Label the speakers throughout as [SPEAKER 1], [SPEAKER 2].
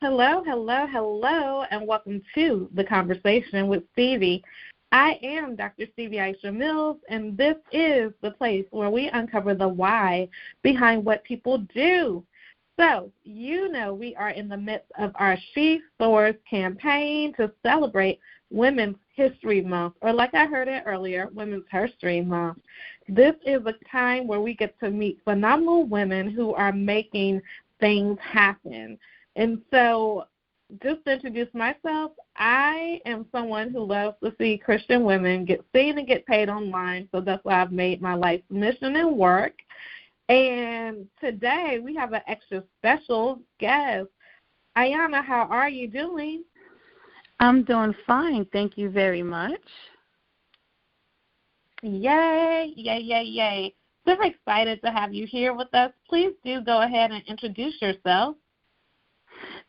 [SPEAKER 1] Hello, hello, hello, and welcome to The Conversation with Stevie. I am Dr. Stevie Aisha Mills, and this is the place where we uncover the why behind what people do. So, we are in the midst of our She Soars campaign to celebrate Women's History Month, or like I heard it earlier, Women's History Month. This is a time where we get to meet phenomenal women who are making things happen. And so, just to introduce myself, I am someone who loves to see Christian women get seen and get paid online, so that's why I've made my life's mission and work. And today we have an extra special guest. Ayanna, how are you doing?
[SPEAKER 2] I'm doing fine. Thank you very much.
[SPEAKER 1] Yay, yay, yay, yay. Super excited to have you here with us. Please do go ahead and introduce yourself.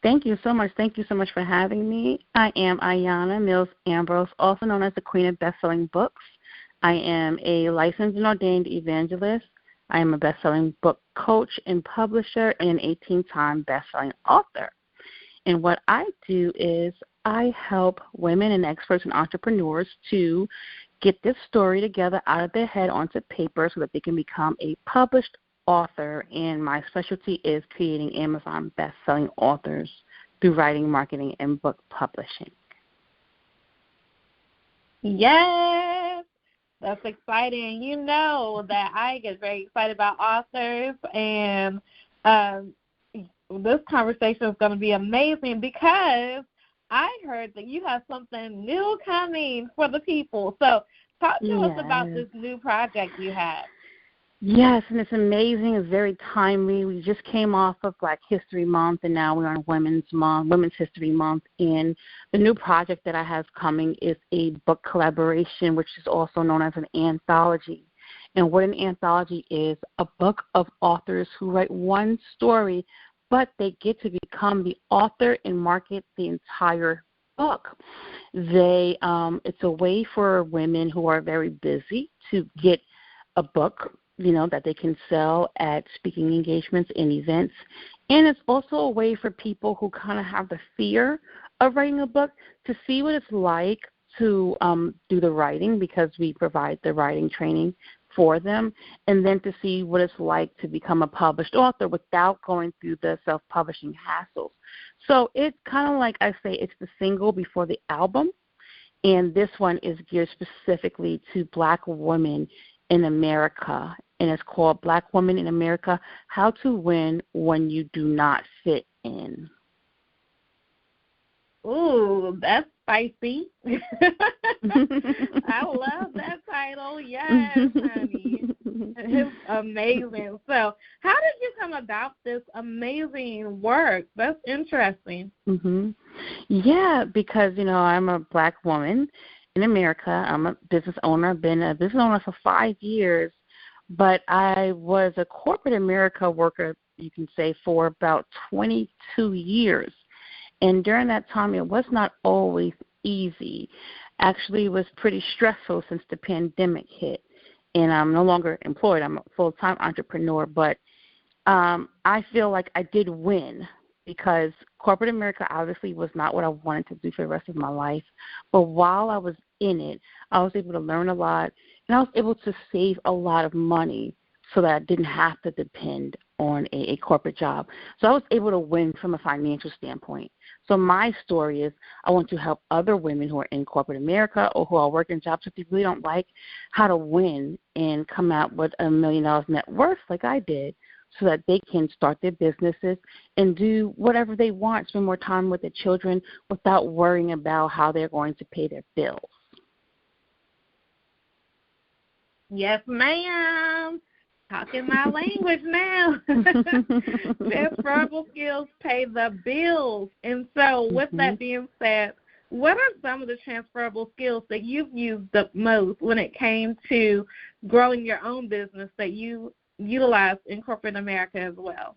[SPEAKER 2] Thank you so much. Thank you so much for having me. I am Ayanna Mills Ambrose, also known as the Queen of Best-Selling Books. I am a licensed and ordained evangelist. I am a best-selling book coach and publisher and an 18-time best-selling author. And what I do is I help women and experts and entrepreneurs to get this story together out of their head onto paper so that they can become a published author. And my specialty is creating Amazon best-selling authors through writing, marketing, and book publishing.
[SPEAKER 1] Yes. That's exciting. You know that I get very excited about authors, and this conversation is going to be amazing because I heard that you have something new coming for the people. So talk to us about this new project you have.
[SPEAKER 2] Yes, and it's amazing. It's very timely. We just came off of Black History Month, and now we're on Women's History Month. And the new project that I have coming is a book collaboration, which is also known as an anthology. And what an anthology is, a book of authors who write one story, but they get to become the author and market the entire book. It's a way for women who are very busy to get a book that they can sell at speaking engagements and events. And it's also a way for people who kind of have the fear of writing a book to see what it's like to do the writing, because we provide the writing training for them, and then to see what it's like to become a published author without going through the self-publishing hassles. So it's kind of like I say, it's the single before the album, and this one is geared specifically to Black women in America, and it's called Black Women in America, How to Win When You Do Not Fit In.
[SPEAKER 1] Ooh, that's spicy. I love that title. Yes, honey. It's amazing. So how did you come about this amazing work? That's interesting.
[SPEAKER 2] Yeah, because, I'm a Black woman in America. I'm a business owner. I've been a business owner for 5 years, but I was a corporate America worker, you can say, for about 22 years. And during that time, it was not always easy. Actually, it was pretty stressful since the pandemic hit. And I'm no longer employed. I'm a full-time entrepreneur. But I feel like I did win, because corporate America obviously was not what I wanted to do for the rest of my life. But while I was in it, I was able to learn a lot, and I was able to save a lot of money so that I didn't have to depend on a corporate job. So I was able to win from a financial standpoint. So my story is I want to help other women who are in corporate America or who are working jobs that they really don't like, how to win and come out with $1 million net worth like I did, so that they can start their businesses and do whatever they want, spend more time with their children without worrying about how they're going to pay their bills.
[SPEAKER 1] Yes, ma'am. Talking my language now. Transferable skills pay the bills. And so with that being said, what are some of the transferable skills that you've used the most when it came to growing your own business that you utilized in corporate America as well?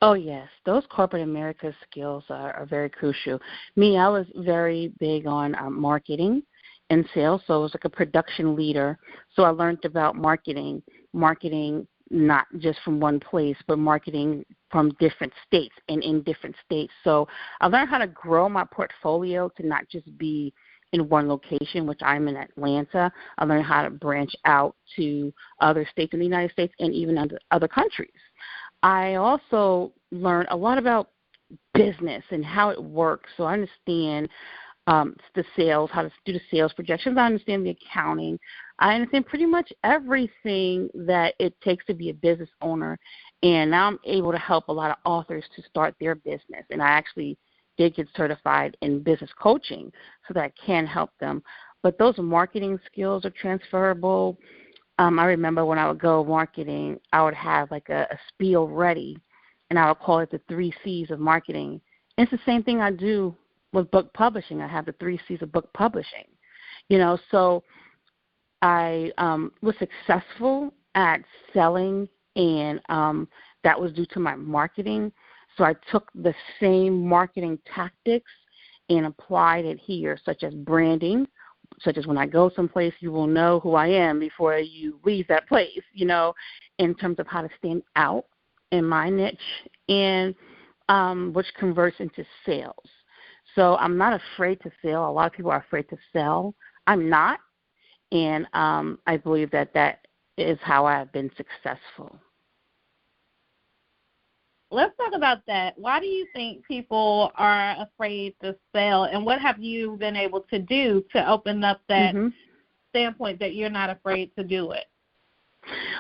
[SPEAKER 2] Oh, yes. Those corporate America skills are very crucial. I was very big on marketing and sales, so I was like a production leader. So I learned about marketing not just from one place, but marketing from different states and in different states. So I learned how to grow my portfolio to not just be in one location, which I'm in Atlanta. I learned how to branch out to other states in the United States and even other countries. I also learned a lot about business and how it works. So I understand the sales, how to do the sales projections. I understand the accounting. I understand pretty much everything that it takes to be a business owner. And now I'm able to help a lot of authors to start their business. And I actually did get certified in business coaching so that I can help them. But those marketing skills are transferable. I remember when I would go marketing, I would have like a spiel ready, and I would call it the 3 C's of marketing. And it's the same thing I do with book publishing. I have the 3 C's of book publishing. So I was successful at selling, and that was due to my marketing. So I took the same marketing tactics and applied it here, such as branding, such as when I go someplace, you will know who I am before you leave that place, in terms of how to stand out in my niche, and which converts into sales. So I'm not afraid to sell. A lot of people are afraid to sell. I'm not, and I believe that is how I've been successful.
[SPEAKER 1] Let's talk about that. Why do you think people are afraid to sell, and what have you been able to do to open up that standpoint that you're not afraid to do it?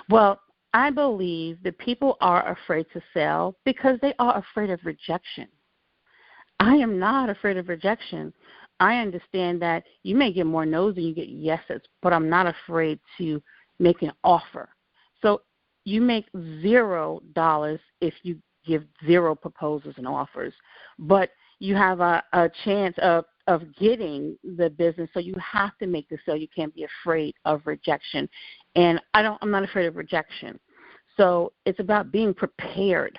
[SPEAKER 2] Well, I believe that people are afraid to sell because they are afraid of rejection. I am not afraid of rejection. I understand that you may get more no's than you get yeses, but I'm not afraid to make an offer. So you make $0 if you give 0 proposals and offers, but you have a chance of getting the business, so you have to make the sale. You can't be afraid of rejection, and I'm not afraid of rejection. So it's about being prepared.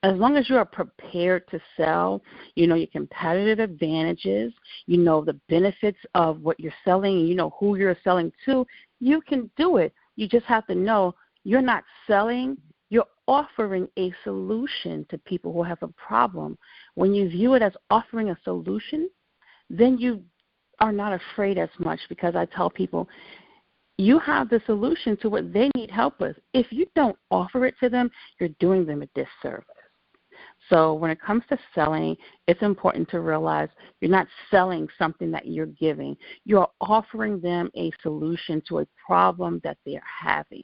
[SPEAKER 2] As long as you are prepared to sell, you know your competitive advantages, you know the benefits of what you're selling, and you know who you're selling to, you can do it. You just have to know you're not selling, you're offering a solution to people who have a problem. When you view it as offering a solution, then you are not afraid as much, because I tell people, you have the solution to what they need help with. If you don't offer it to them, you're doing them a disservice. So when it comes to selling, it's important to realize you're not selling something that you're giving. You're offering them a solution to a problem that they're having.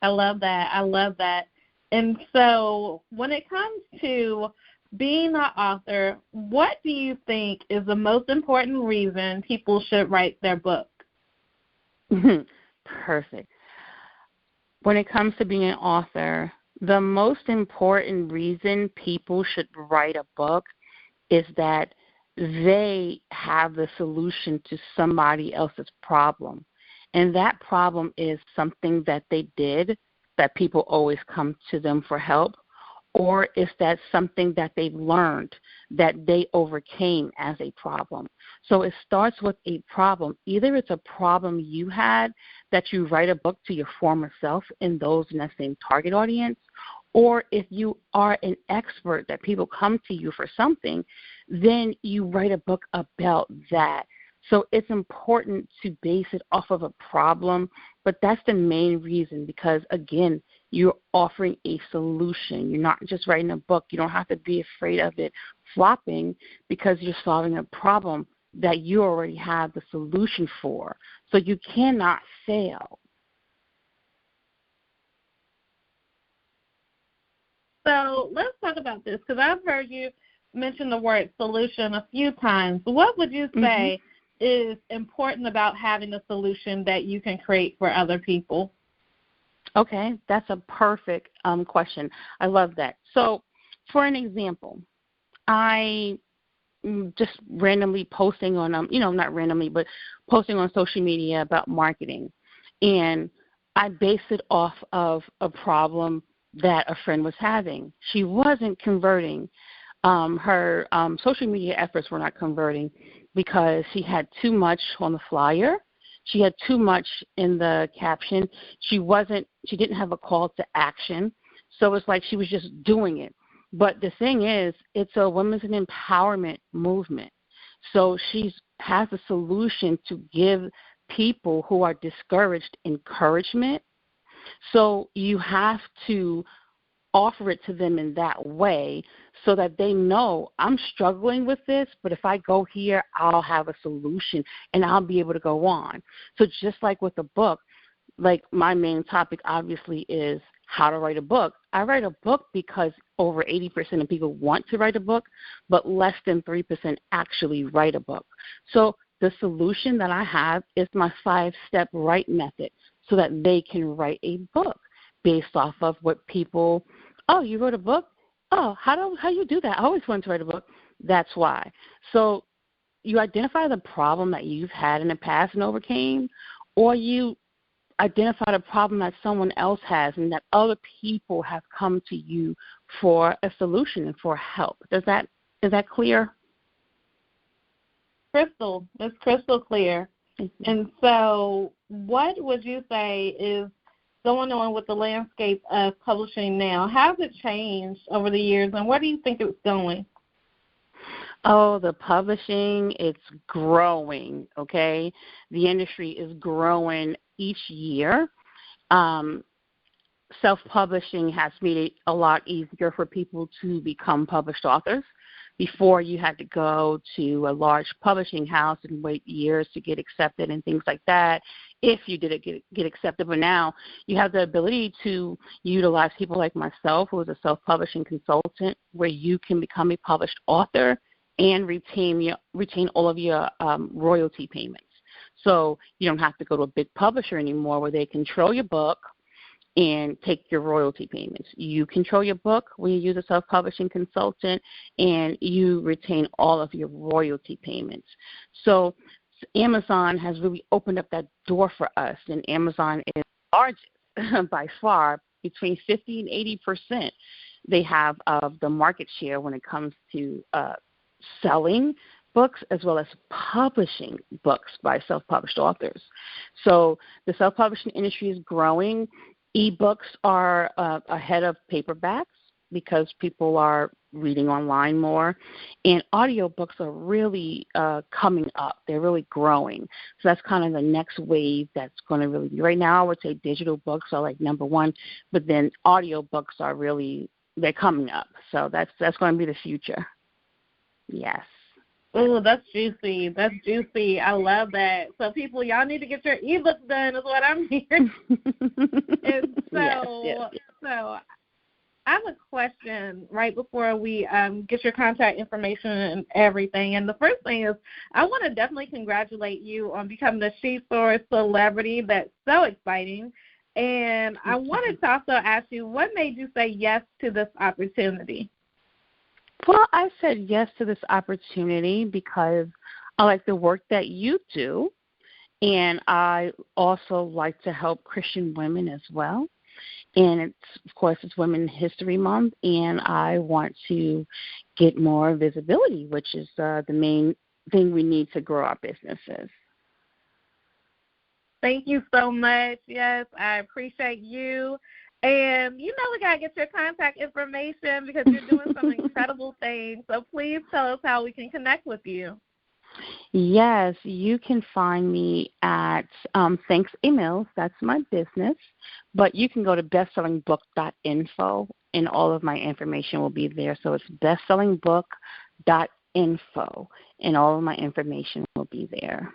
[SPEAKER 1] I love that. I love that. And so when it comes to being an author, what do you think is the most important reason people should write their book?
[SPEAKER 2] Perfect. When it comes to being an author, the most important reason people should write a book is that they have the solution to somebody else's problem. And that problem is something that they did that people always come to them for help, or is that something that they've learned that they overcame as a problem. So it starts with a problem. Either it's a problem you had that you write a book to your former self and those in that same target audience, or if you are an expert that people come to you for something, then you write a book about that. So it's important to base it off of a problem, but that's the main reason, because, again, you're offering a solution. You're not just writing a book. You don't have to be afraid of it flopping, because you're solving a problem that you already have the solution for. So you cannot fail.
[SPEAKER 1] So let's talk about this, because I've heard you mention the word solution a few times. What would you say is important about having a solution that you can create for other people?
[SPEAKER 2] Okay, that's a perfect question. I love that. So for an example, I just randomly posting on, not randomly, but posting on social media about marketing. And I base it off of a problem that a friend was having. She wasn't converting. Her social media efforts were not converting because she had too much on the flyer. she had too much in the caption. She didn't have a call to action. So it's like she was just doing it. But the thing is, it's a women's empowerment movement. So she has a solution to give people who are discouraged encouragement. So you have to offer it to them in that way so that they know I'm struggling with this, but if I go here, I'll have a solution and I'll be able to go on. So just like with a book, like my main topic obviously is how to write a book. I write a book because over 80% of people want to write a book, but less than 3% actually write a book. So the solution that I have is my 5-step write method so that they can write a book based off of what people, oh, you wrote a book? Oh, how you do that? I always wanted to write a book. That's why. So you identify the problem that you've had in the past and overcame, or you identify the problem that someone else has and that other people have come to you for a solution and for help. Is that clear?
[SPEAKER 1] It's crystal clear.
[SPEAKER 2] Mm-hmm.
[SPEAKER 1] And so what would you say is going on with the landscape of publishing now? How has it changed over the years, and where do you think it's going?
[SPEAKER 2] Oh, the publishing, it's growing, okay? The industry is growing each year. Self-publishing has made it a lot easier for people to become published authors. Before, you had to go to a large publishing house and wait years to get accepted and things like that, if you did get accepted. But now you have the ability to utilize people like myself, who is a self-publishing consultant, where you can become a published author and retain all of your royalty payments. So you don't have to go to a big publisher anymore where they control your book and take your royalty payments. You control your book when you use a self-publishing consultant, and you retain all of your royalty payments. So Amazon has really opened up that door for us, and Amazon is largest by far, between 50 and 80%. They have of the market share when it comes to selling books as well as publishing books by self-published authors. So the self-publishing industry is growing. E-books are ahead of paperbacks because people are reading online more, and audiobooks are really coming up. They're really growing. So that's kind of the next wave that's going to really be. Right now, I would say digital books are like number one, but then audiobooks are really, they're coming up. So that's going to be the future. Yes.
[SPEAKER 1] Oh, that's juicy. That's juicy. I love that. So people, y'all need to get your ebook done is what I'm hearing. And so, so I have a question right before we get your contact information and everything. And the first thing is, I want to definitely congratulate you on becoming the She Source celebrity. That's so exciting. And I wanted to also ask you, what made you say yes to this opportunity?
[SPEAKER 2] Well, I said yes to this opportunity because I like the work that you do, and I also like to help Christian women as well. And of course, it's Women's History Month, and I want to get more visibility, which is the main thing we need to grow our businesses.
[SPEAKER 1] Thank you so much. Yes, I appreciate you. And, we got to get your contact information because you're doing some incredible things. So please tell us how we can connect with you.
[SPEAKER 2] Yes, you can find me at Thanks Emails. That's my business. But you can go to bestsellingbook.info, and all of my information will be there. So it's bestsellingbook.info, and all of my information will be there.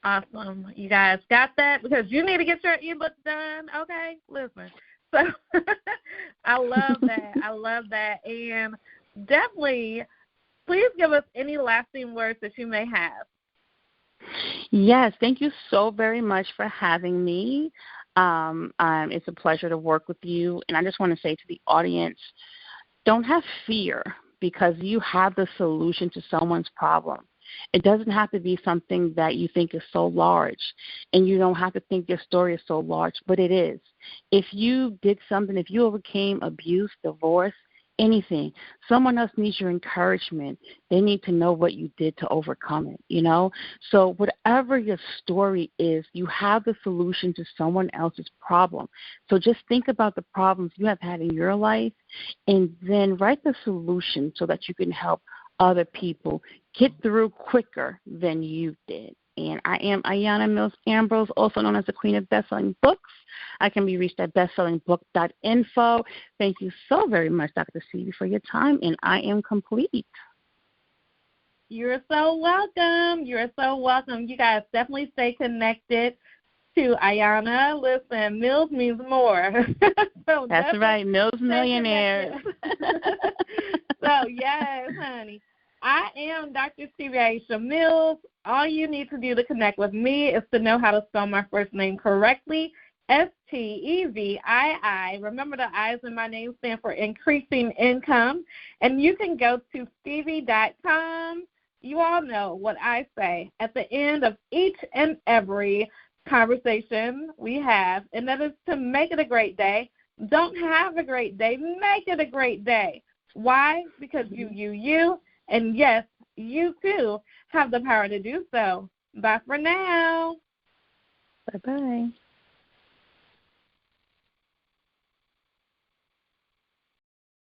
[SPEAKER 1] Awesome. You guys got that? Because you need to get your ebook done, okay? Listen. So I love that. I love that. And definitely, please give us any lasting words that you may have.
[SPEAKER 2] Yes, thank you so very much for having me. It's a pleasure to work with you. And I just want to say to the audience, don't have fear because you have the solution to someone's problem. It doesn't have to be something that you think is so large, and you don't have to think your story is so large, but it is. If you did something, if you overcame abuse, divorce, anything. Someone else needs your encouragement. They need to know what you did to overcome it, you know? So whatever your story is, you have the solution to someone else's problem. So just think about the problems you have had in your life and then write the solution so that you can help other people get through quicker than you did. And I am Ayanna Mills Ambrose, also known as the Queen of Bestselling Books. I can be reached at bestsellingbook.info. Thank you so very much, Dr. Stevie, for your time, and I am complete.
[SPEAKER 1] You're so welcome. You're so welcome. You guys definitely stay connected to Ayanna. Listen, Mills means more. So
[SPEAKER 2] that's right, Mills Millionaires.
[SPEAKER 1] So, yes, honey. I am Dr. Stevie Mills. All you need to do to connect with me is to know how to spell my first name correctly, Stevii. Remember, the I's in my name stand for increasing income. And you can go to Stevii.com. You all know what I say at the end of each and every conversation we have, and that is to make it a great day. Don't have a great day. Make it a great day. Why? Because you. And, yes, you, too, have the power to do so. Bye for now.
[SPEAKER 2] Bye-bye.